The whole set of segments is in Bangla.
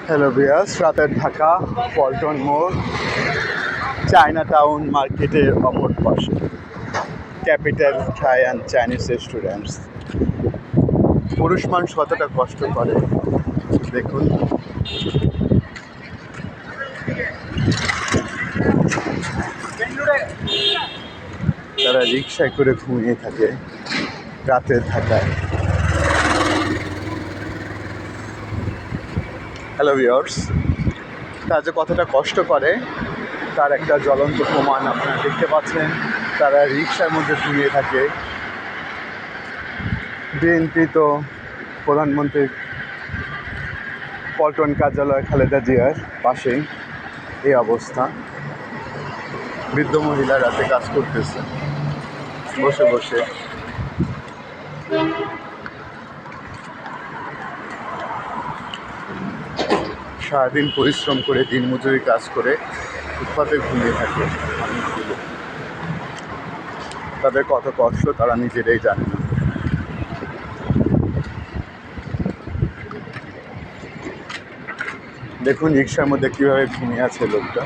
হ্যালো ভিউয়ার্স, রাতের ঢাকা পল্টন মোড় চায়না টাউন মার্কেটের অপর পাশে capital Thai and Chinese restaurants. পুরুষ মানুষ কতটা কষ্ট করে দেখুন। তারা রিক্সায় করে ঘুমিয়ে থাকে রাতের ঢাকায়। হ্যালো ভিউয়ার্স, তারা যে কতটা কষ্ট করে তার একটা জ্বলন্ত প্রমাণ আপনারা দেখতে পাচ্ছেন। তারা রিক্সার মধ্যে ঘুমিয়ে থাকে। বিএনপি তো প্রধানমন্ত্রীর পল্টন কার্যালয় খালেদা জিয়ার পাশেই এই অবস্থা। বৃদ্ধ মহিলা রাতে কাজ করতেছে বসে বসে। সারাদিন পরিশ্রম করে দিনমজুরি কাজ করে ফুটপাতে ঘুমিয়ে থাকে মানুষগুলো। তাদের কত কষ্ট তারা নিজেরাই জানে না। দেখুন রিক্সার মধ্যে কীভাবে ঘুমিয়ে আছে লোকটা।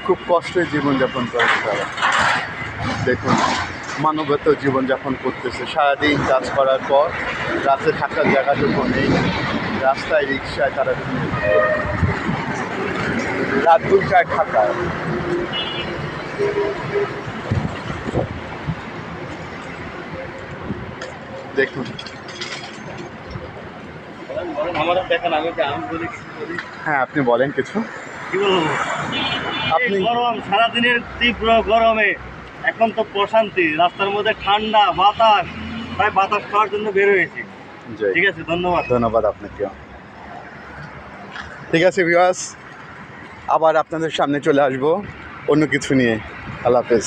খুব কষ্টের জীবনযাপন করে তারা। দেখুন মানবত জীবনযাপন করতেছে। সারাদিন কাজ করার পর রাতে থাকার জায়গাটুকু নেই, রাস্তায় রিক্সায় তারা ঘুমিয়ে থাকে। রাত 2টায় ঢাকায়। দেখুন হ্যাঁ, আপনি বলেন কিছু। কি বলবো, আপনি গরম, সারাদিনের তীব্র গরমে এখন তো প্রশান্তি, রাস্তার মধ্যে ঠান্ডা বাতাস, তাই বাতাস খাওয়ার জন্য বের হয়েছি। ঠিক আছে, ধন্যবাদ। ধন্যবাদ আপনাকে। ঠিক আছে ভিউয়ার্স, আবার আপনাদের সামনে চলে আসবো অন্য কিছু নিয়ে। আল্লাহ হাফেজ।